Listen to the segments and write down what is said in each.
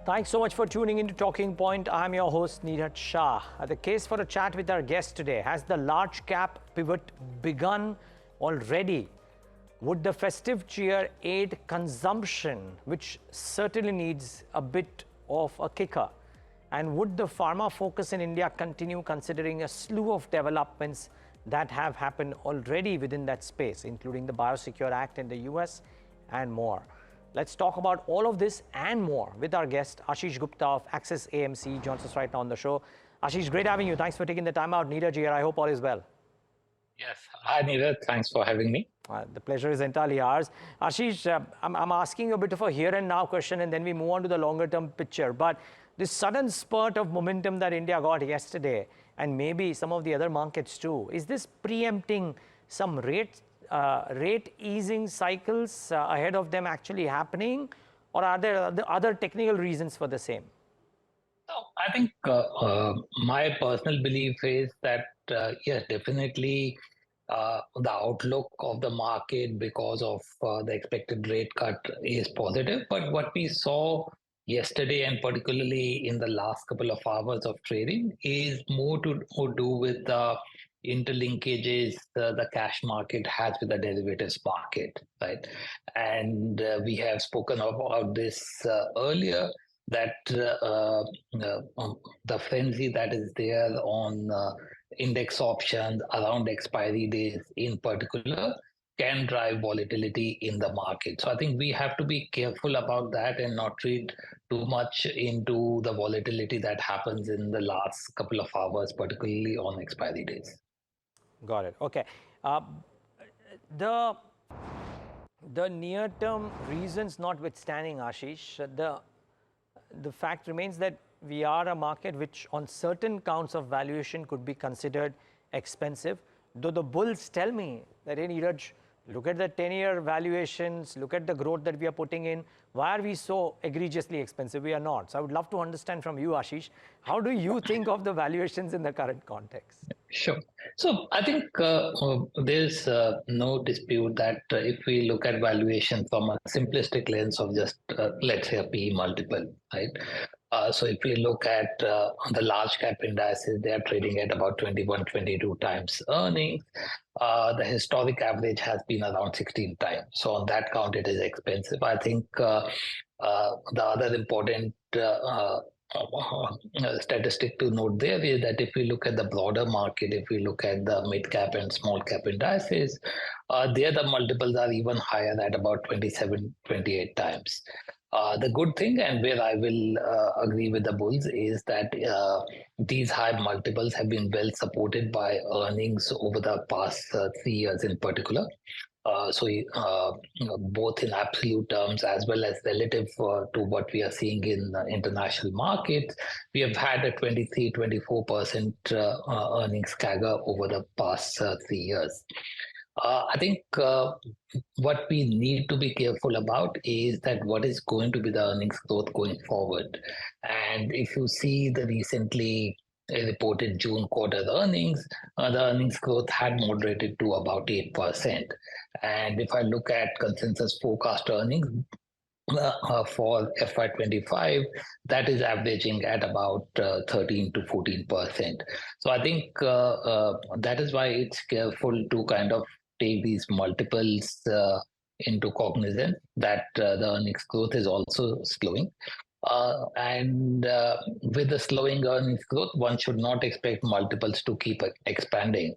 Thanks so much for tuning into Talking Point. I'm your host, Neeraj Shah. The case for a chat with our guest today. Has the large cap pivot begun already? Would the festive cheer aid consumption, which certainly needs a bit of a kicker? And would the pharma focus in India continue, considering a slew of developments that have happened already within that space, including the Biosecure Act in the US and more? Let's talk about all of this and more with our guest, Ashish Gupta of Axis AMC, joins us right now on the show. Ashish, great having you. Thanks for taking the time out. Neeraj here. I hope all is well. Yes. Hi, Neeraj. Thanks for having me. The pleasure is entirely ours. Ashish, I'm asking you a bit of a here and now question, and then we move on to the longer term picture. But this sudden spurt of momentum that India got yesterday, and maybe some of the other markets too, is this preempting some rate easing cycles ahead of them actually happening, or are there other technical reasons for the same? I think my personal belief is that, yes, definitely the outlook of the market because of the expected rate cut is positive. But what we saw yesterday, and particularly in the last couple of hours of trading, is more to do with the interlinkages the cash market has with the derivatives market, right? And we have spoken about this earlier, that the frenzy that is there on index options around expiry days in particular can drive volatility in the market. So I think we have to be careful about that and not read too much into the volatility that happens in the last couple of hours, particularly on expiry days. Got it. Okay. The near-term reasons notwithstanding, Ashish, the fact remains that we are a market which on certain counts of valuation could be considered expensive. Though the bulls tell me that, hey, Neeraj, look at the 10-year valuations, look at the growth that we are putting in. Why are we so egregiously expensive? We are not. So I would love to understand from you, Ashish, how do you think of the valuations in the current context? Sure. So I think there's no dispute that if we look at valuation from a simplistic lens of just, let's say, a PE multiple, right? So if we look at the large cap indices, they are trading at about 21, 22 times earnings. The historic average has been around 16 times. So on that count, it is expensive. I think the other important statistic to note there is that if we look at the broader market, if we look at the mid cap and small cap indices, there the multiples are even higher at about 27, 28 times. The good thing, and where I will agree with the bulls, is that these high multiples have been well supported by earnings over the past 3 years in particular. So both in absolute terms as well as relative to what we are seeing in international markets, we have had a 23-24% earnings CAGR over the past 3 years. I think what we need to be careful about is that what is going to be the earnings growth going forward. And if you see the recently reported June quarter earnings, the earnings growth had moderated to about 8%. And if I look at consensus forecast earnings for FY25, that is averaging at about 13 to 14%. So I think that is why it's careful to kind of take these multiples into cognizance that the earnings growth is also slowing. And with the slowing earnings growth, one should not expect multiples to keep expanding.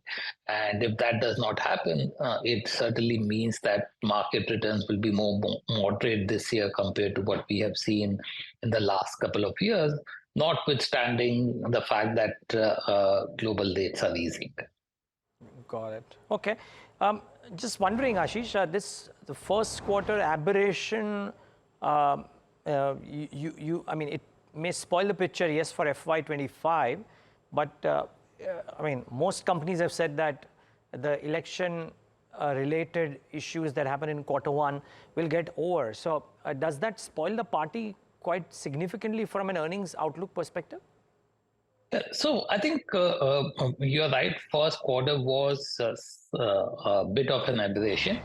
And if that does not happen, it certainly means that market returns will be more moderate this year compared to what we have seen in the last couple of years, notwithstanding the fact that global rates are easing. Got it. Okay. Just wondering, Ashish, the first quarter aberration, I mean, it may spoil the picture, yes, for FY25, but I mean, most companies have said that the election related issues that happen in quarter one will get over. So does that spoil the party quite significantly from an earnings outlook perspective? So I think you're right. First quarter was a bit of an aberration,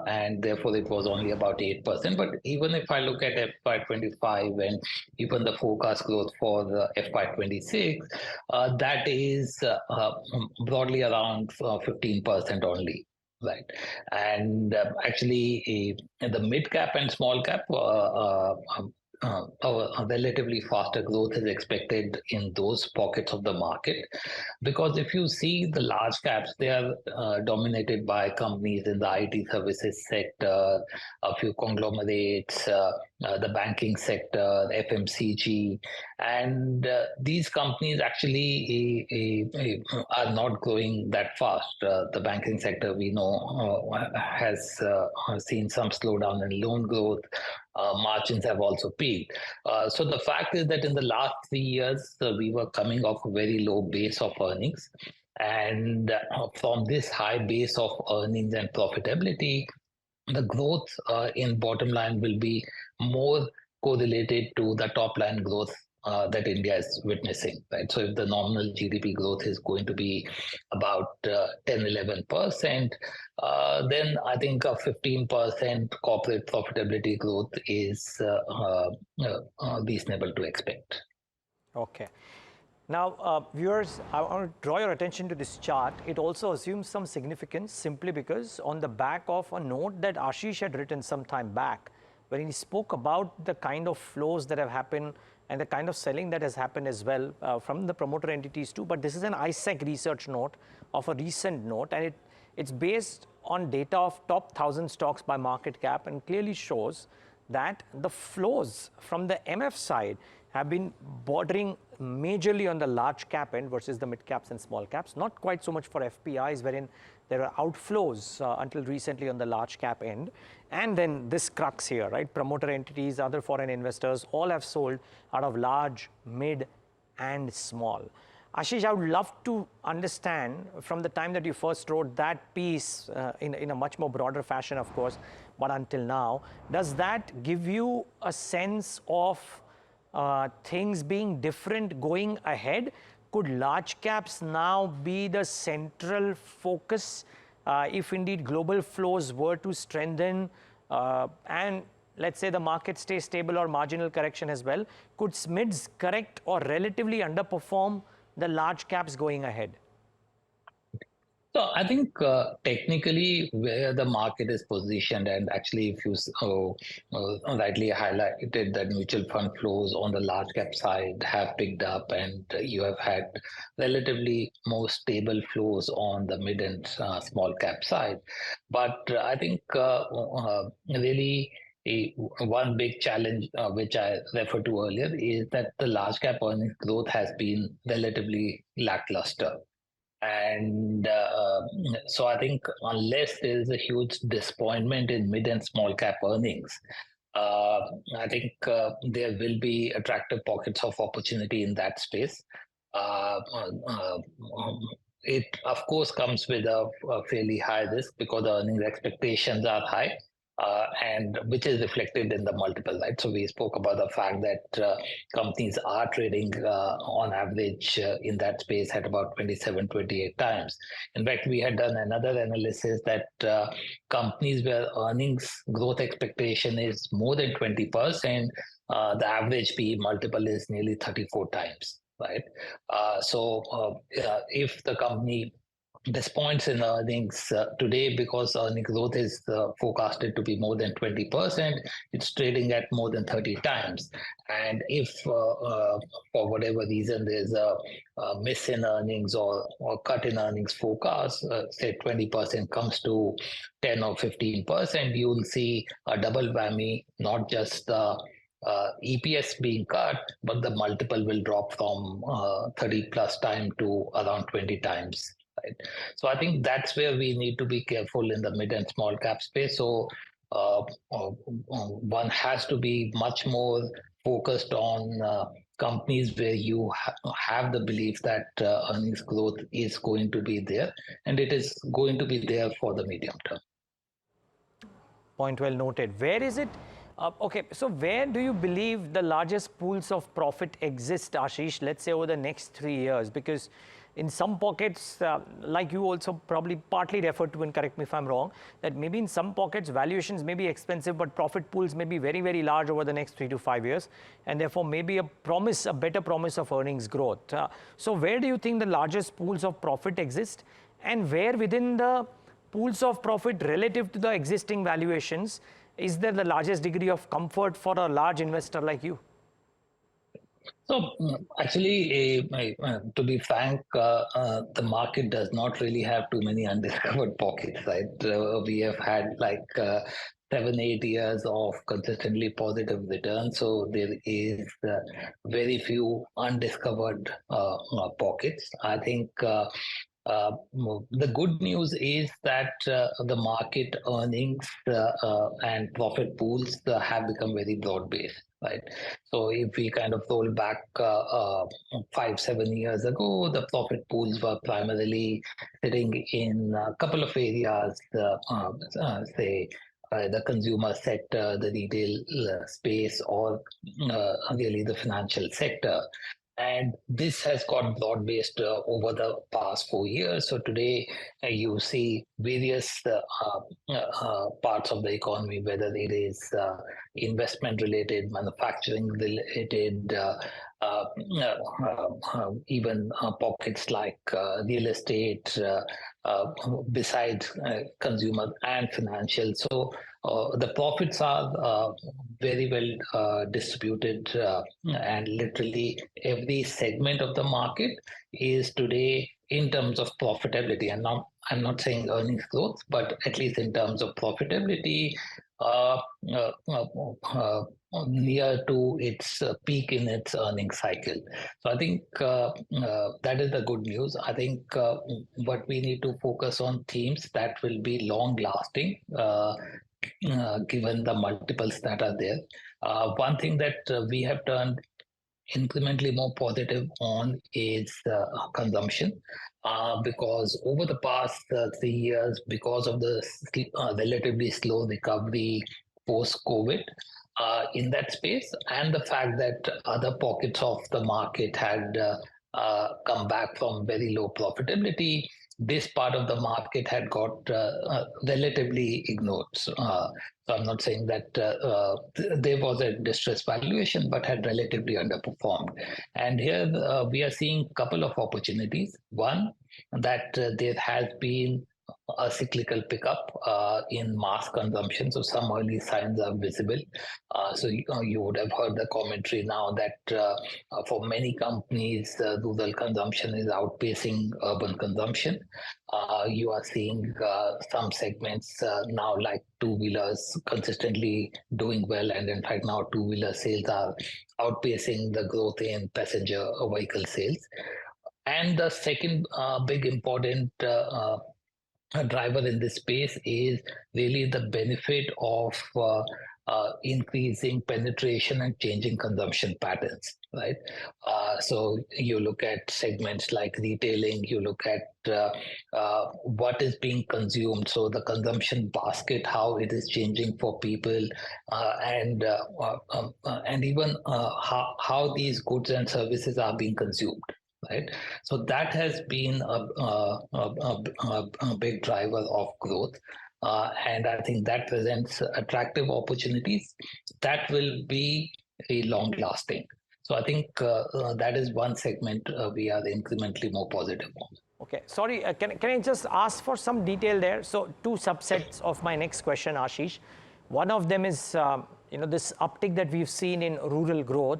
and therefore it was only about 8%. But even if I look at FY25 and even the forecast growth for the FY26, that is broadly around 15% only. Right, and actually, the mid cap and small cap a relatively faster growth is expected in those pockets of the market, because if you see the large caps, they are dominated by companies in the IT services sector, a few conglomerates, the banking sector, FMCG, and these companies actually are not growing that fast. The banking sector, we know, has seen some slowdown in loan growth. Margins have also peaked. So the fact is that in the last 3 years, we were coming off a very low base of earnings. And from this high base of earnings and profitability, the growth in bottom line will be more correlated to the top line growth that India is witnessing, right? So if the nominal GDP growth is going to be about 10-11%, then I think a 15% corporate profitability growth is reasonable to expect. Okay. Now, viewers, I want to draw your attention to this chart. It also assumes some significance simply because on the back of a note that Ashish had written some time back, when he spoke about the kind of flows that have happened and the kind of selling that has happened as well from the promoter entities too. But this is an ISEC research note of a recent note, and it's based on data of top 1,000 stocks by market cap, and clearly shows that the flows from the MF side have been bordering majorly on the large cap end versus the mid caps and small caps, not quite so much for FPIs, wherein there are outflows until recently on the large cap end. And then this crux here, right? Promoter entities, other foreign investors, all have sold out of large, mid, and small. Ashish, I would love to understand from the time that you first wrote that piece in a much more broader fashion, of course, but until now, does that give you a sense of things being different going ahead? Could large caps now be the central focus if indeed global flows were to strengthen and let's say the market stays stable or marginal correction as well? Could SMIDs correct or relatively underperform the large caps going ahead? So I think technically where the market is positioned, and actually if you rightly highlighted that mutual fund flows on the large cap side have picked up, and you have had relatively more stable flows on the mid and small cap side. But I think really one big challenge which I referred to earlier is that the large cap earnings growth has been relatively lackluster. And so I think unless there is a huge disappointment in mid and small cap earnings, I think there will be attractive pockets of opportunity in that space. Uh, uh, uh, it, of course, comes with a fairly high risk because the earnings expectations are high. And which is reflected in the multiple, right? So we spoke about the fact that companies are trading on average in that space at about 27, 28 times. In fact, we had done another analysis that companies where earnings growth expectation is more than 20%, the average PE multiple is nearly 34 times, right? If the company disappoints in earnings today because earning growth is forecasted to be more than 20%, it's trading at more than 30 times. And if for whatever reason there's a miss in earnings or cut in earnings forecast, say 20% comes to 10 or 15%, you'll see a double whammy, not just EPS being cut, but the multiple will drop from 30 plus time to around 20 times. Right. So I think that's where we need to be careful in the mid and small cap space. So one has to be much more focused on companies where you have the belief that earnings growth is going to be there, and it is going to be there for the medium term. Point well noted. Where is it Okay, so where do you believe the largest pools of profit exist, Ashish, let's say over the next 3 years? Because in some pockets, like you also probably partly referred to, and correct me if I'm wrong, that maybe in some pockets valuations may be expensive, but profit pools may be very, very large over the next 3 to 5 years, and therefore maybe a better promise of earnings growth. So where do you think the largest pools of profit exist, and where within the pools of profit relative to the existing valuations is there the largest degree of comfort for a large investor like you? So actually, to be frank, the market does not really have too many undiscovered pockets, right? We have had like 7, 8 years of consistently positive returns, so there is very few undiscovered pockets. I think the good news is that the market earnings and profit pools have become very broad based, right? So if we kind of roll back 5, 7 years ago, the profit pools were primarily sitting in a couple of areas, say the consumer sector, the retail space, or really the financial sector. And this has got broad based over the past 4 years. So today you see various parts of the economy, whether it is investment related, manufacturing related, uh, even pockets like real estate, besides consumer and financial. So the profits are very well distributed, and literally every segment of the market is today in terms of profitability. And now I'm not saying earnings growth, but at least in terms of profitability, uh, uh, uh, uh, near to its peak in its earnings cycle. So I think that is the good news. I think what we need to focus on themes that will be long lasting. Given the multiples that are there. One thing that we have turned incrementally more positive on is consumption, because over the past 3 years, because of the relatively slow recovery post COVID in that space, and the fact that other pockets of the market had come back from very low profitability, this part of the market had got relatively ignored. So I'm not saying that there was a distressed valuation, but had relatively underperformed. And here we are seeing a couple of opportunities. One, that there has been a cyclical pickup in mass consumption. So some early signs are visible. So you would have heard the commentary now that for many companies, rural consumption is outpacing urban consumption. You are seeing some segments now, like two-wheelers, consistently doing well, and in fact now two-wheeler sales are outpacing the growth in passenger vehicle sales. And the second big important driver in this space is really the benefit of increasing penetration and changing consumption patterns, right? So you look at segments like retailing, you look at what is being consumed, so the consumption basket, how it is changing for people, and even how these goods and services are being consumed, right? So that has been a big driver of growth. And I think that presents attractive opportunities that will be a long lasting. So I think that is one segment we are incrementally more positive on. Okay, sorry, can I just ask for some detail there? So two subsets of my next question, Ashish. One of them is, this uptick that we've seen in rural growth.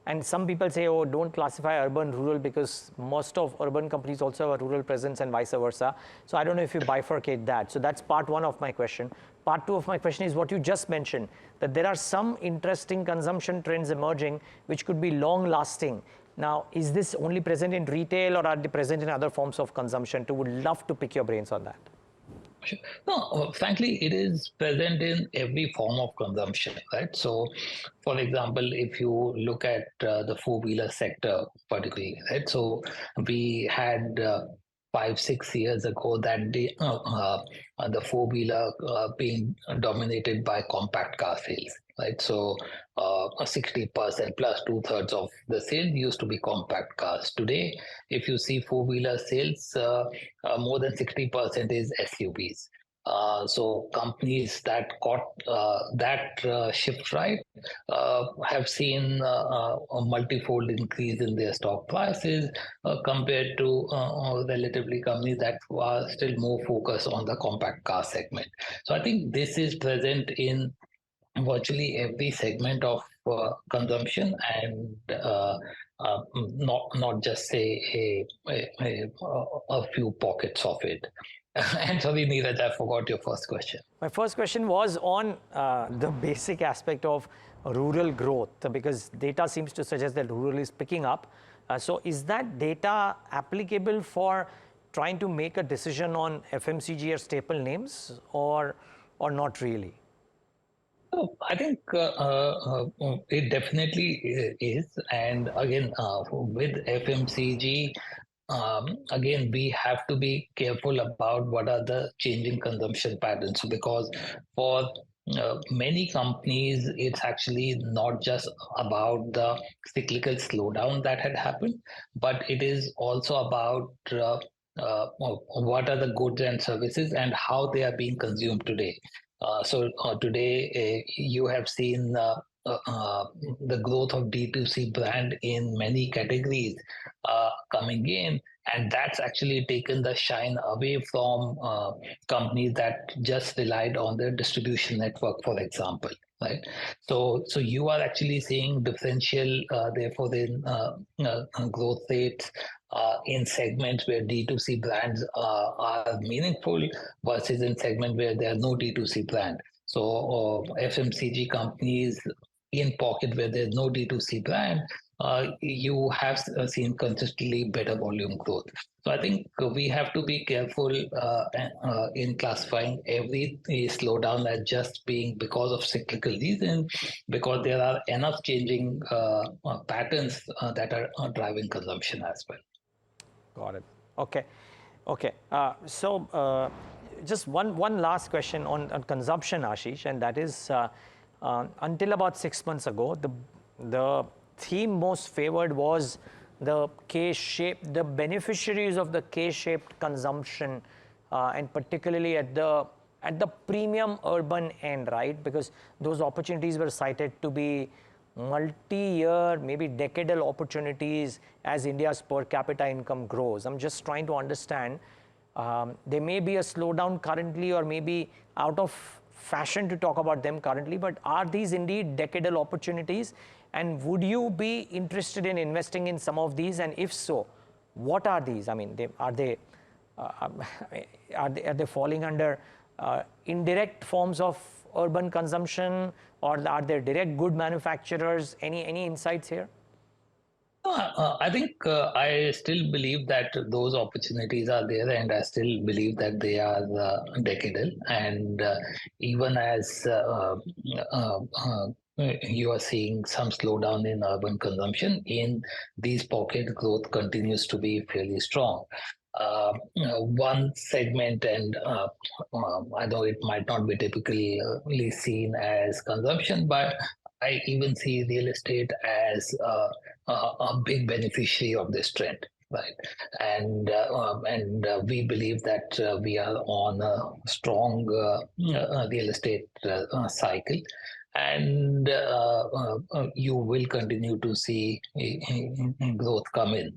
And some people say, oh, don't classify urban rural because most of urban companies also have a rural presence and vice versa. So I don't know if you bifurcate that. So that's part one of my question. Part two of my question is what you just mentioned, that there are some interesting consumption trends emerging which could be long lasting. Now, is this only present in retail or are they present in other forms of consumption? Would love to pick your brains on that. No, frankly, it is present in every form of consumption, right? So, for example, if you look at the four-wheeler sector particularly, right? So we had 5-6 years ago that the four-wheeler being dominated by compact car sales, right? So 60% plus two-thirds of the sales used to be compact cars. Today, if you see four-wheeler sales, more than 60% is SUVs. So companies that got that shift right have seen a multifold increase in their stock prices compared to relatively companies that are still more focused on the compact car segment. So I think this is present in virtually every segment of consumption, and not just say a few pockets of it. And sorry, Neeraj, I forgot your first question. My first question was on the basic aspect of rural growth, because data seems to suggest that rural is picking up. So is that data applicable for trying to make a decision on FMCG or staple names, or not really? I think it definitely is. And again, with FMCG, again, we have to be careful about what are the changing consumption patterns, because for many companies, it's actually not just about the cyclical slowdown that had happened, but it is also about what are the goods and services and how they are being consumed today. So today you have seen the growth of D2C brand in many categories coming in, and that's actually taken the shine away from companies that just relied on their distribution network, for example. Right, so you are actually seeing differential, therefore, in growth rates in segments where D2C brands are meaningful versus in segment where there are no D2C brand. So FMCG companies in pocket where there's no D2C brand, you have seen consistently better volume growth. So I think we have to be careful in classifying every slowdown as just being because of cyclical reasons, because there are enough changing patterns that are driving consumption as well. Got it. Okay. Okay. So just one last question on consumption, Ashish, and that is until about 6 months ago, the theme most favored was the K-shaped, the beneficiaries of the K-shaped consumption, and particularly at the premium urban end, right? Because those opportunities were cited to be multi-year, maybe decadal opportunities as India's per capita income grows. I'm just trying to understand, there may be a slowdown currently, or maybe out of fashion to talk about them currently, but are these indeed decadal opportunities? And would you be interested in investing in some of these? And if so, what are these? I mean, are they falling under indirect forms of urban consumption, or are there direct good manufacturers? Any insights here? I think I still believe that those opportunities are there, and I still believe that they are decadal. And even as you are seeing some slowdown in urban consumption, in these pockets, growth continues to be fairly strong. One segment, and I know it might not be typically seen as consumption, but I even see real estate as a big beneficiary of this trend, right? And we believe that we are on a strong real estate cycle, and you will continue to see growth come in.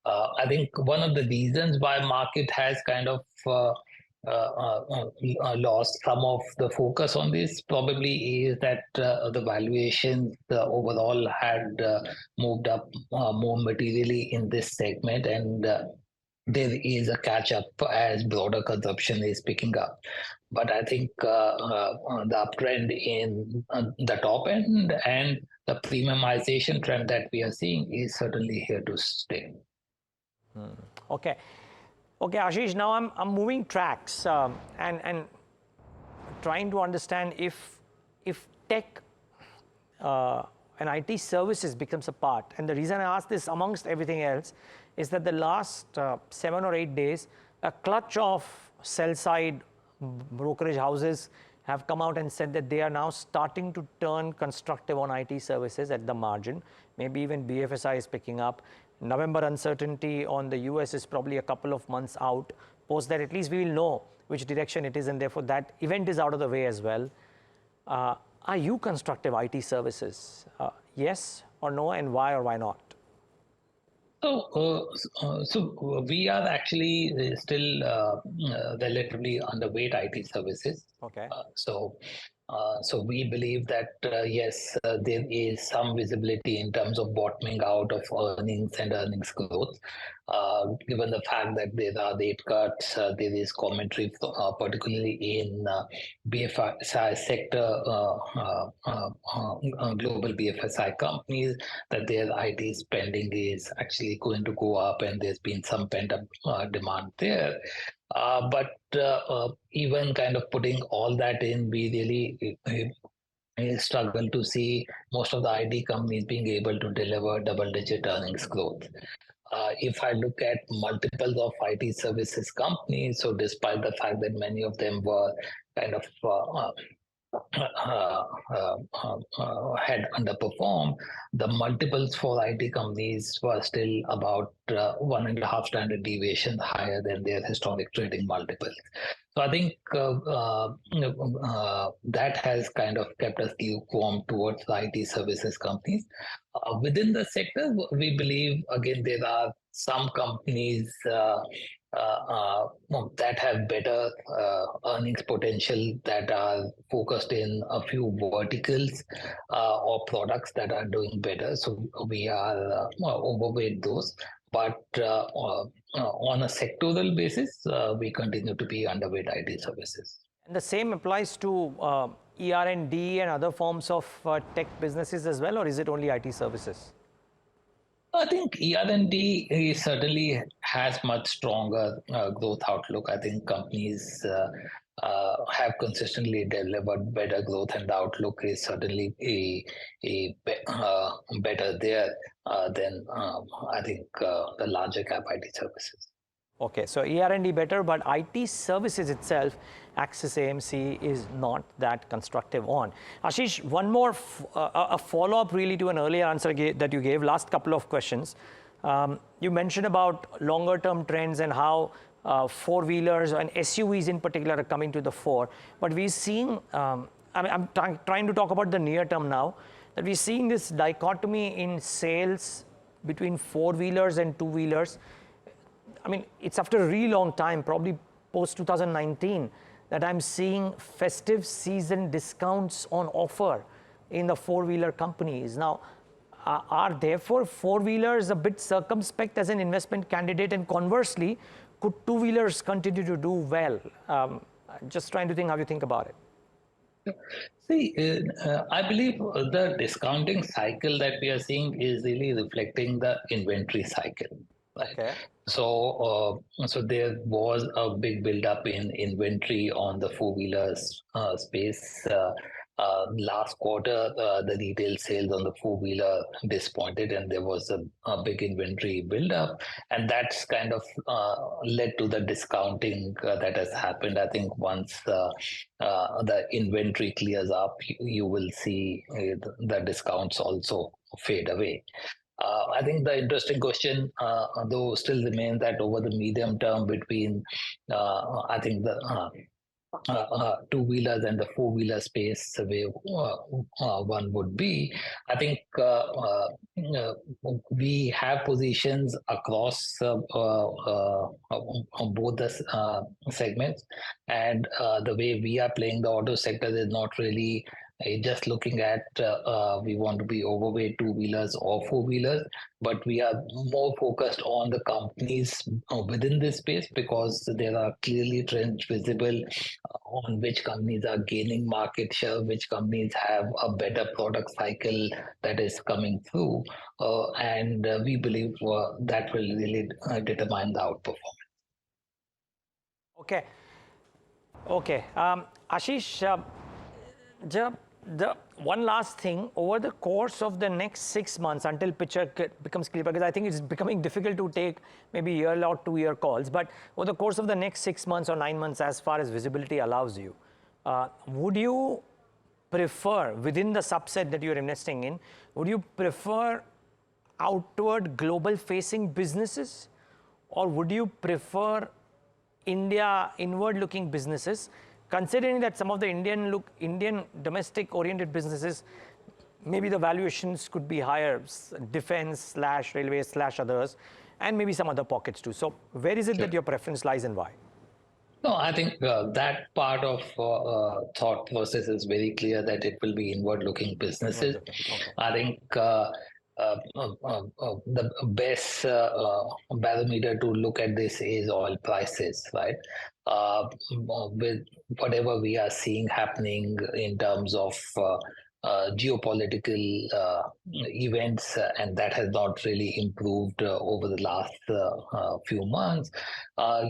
I think one of the reasons why market has kind of lost some of the focus on this probably is that the valuations overall had moved up more materially in this segment, and there is a catch up as broader consumption is picking up. But I think the uptrend in the top end and the premiumization trend that we are seeing is certainly here to stay. Okay. Okay, Ashish, now I'm moving tracks and trying to understand if tech and IT services becomes a part. And the reason I ask this, amongst everything else, is that the last 7 or 8 days, a clutch of sell-side brokerage houses have come out and said that they are now starting to turn constructive on IT services at the margin. Maybe even BFSI is picking up. November uncertainty on the US is probably a couple of months out. Post that, at least we will know which direction it is, and therefore that event is out of the way as well. Are you constructive IT services? Yes or no, and why or why not? So we are actually still relatively underweight IT services. Okay. So we believe that yes, there is some visibility in terms of bottoming out of earnings and earnings growth. Given the fact that there are rate cuts, there is commentary, particularly in BFSI sector, global BFSI companies, that their IT spending is actually going to go up, and there's been some pent-up demand there. But even kind of putting all that in, we really struggle to see most of the IT companies being able to deliver double-digit earnings growth. If I look at multiples of IT services companies, so despite the fact that many of them were kind of had underperformed, the multiples for IT companies were still about 1.5 standard deviation higher than their historic trading multiples. So I think that has kind of kept us lukewarm towards the IT services companies. Within the sector, we believe, again, there are some companies that have better earnings potential, that are focused in a few verticals or products that are doing better. So we are overweight those. But on a sectoral basis, we continue to be underweight IT services. And the same applies to ER&D and other forms of tech businesses as well, or is it only IT services? I think ER&D certainly has much stronger growth outlook. I think companies have consistently delivered better growth, and the outlook is certainly better there than I think the larger cap IT services. Okay, so ER&D better, but IT services itself, Axis AMC is not that constructive on. Ashish, one more a follow-up really to an earlier answer that you gave, last couple of questions. You mentioned about longer-term trends and how four-wheelers and SUVs in particular are coming to the fore. But we're seeing, I'm trying to talk about the near term now, that we're seeing this dichotomy in sales between four-wheelers and two-wheelers. I mean, it's after a really long time, probably post 2019, that I'm seeing festive season discounts on offer in the four-wheeler companies. Now, are therefore four-wheelers a bit circumspect as an investment candidate, and conversely, could two-wheelers continue to do well? Just trying to think how you think about it. See, I believe the discounting cycle that we are seeing is really reflecting the inventory cycle. Right. Okay. So there was a big buildup in inventory on the four-wheelers space. Last quarter, the retail sales on the four-wheeler disappointed, and there was a big inventory buildup, and that's kind of led to the discounting that has happened. I think once the inventory clears up, you will see the discounts also fade away. I think the interesting question, though, still remains that over the medium term between, I think the two-wheelers and the four-wheeler space, where one would be, I think we have positions across both the segments, and the way we are playing the auto sector is not really just looking at we want to be overweight two-wheelers or four-wheelers, but we are more focused on the companies within this space, because there are clearly trends visible on which companies are gaining market share, which companies have a better product cycle that is coming through, and we believe that will really determine the outperformance. Okay. Ashish, the one last thing, over the course of the next 6 months until picture becomes clear, because I think it's becoming difficult to take maybe year or 2 year calls, but over the course of the next 6 months or 9 months, as far as visibility allows you, would you prefer, within the subset that you're investing in, would you prefer outward global facing businesses, or would you prefer India inward looking businesses, considering that some of the Indian domestic oriented businesses, maybe the valuations could be higher, defense / railways / others, and maybe some other pockets too. So where is it that your preference lies and why? No, I think that part of thought process is very clear that it will be inward-looking businesses. Okay. I think the best barometer to look at this is oil prices, right? With whatever we are seeing happening in terms of geopolitical events, and that has not really improved over the last few months.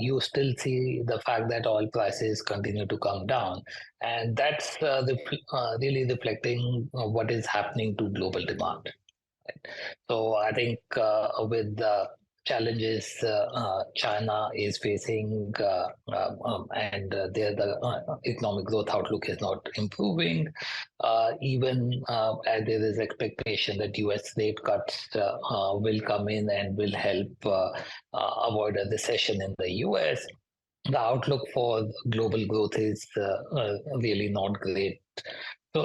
You still see the fact that oil prices continue to come down, and that's really reflecting what is happening to global demand. So I think with the challenges China is facing, and the economic growth outlook is not improving, even as there is expectation that US rate cuts will come in and will help avoid a recession in the US. The outlook for global growth is really not great.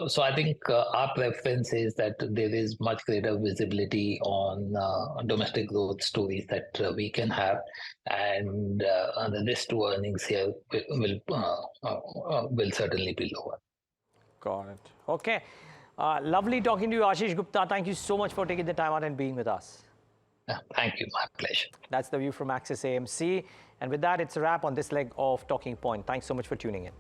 So I think our preference is that there is much greater visibility on domestic growth stories that we can have, and the risk to earnings here will certainly be lower. Got it. Okay. Lovely talking to you, Ashish Gupta. Thank you so much for taking the time out and being with us. Thank you. My pleasure. That's the view from Axis AMC. And with that, it's a wrap on this leg of Talking Point. Thanks so much for tuning in.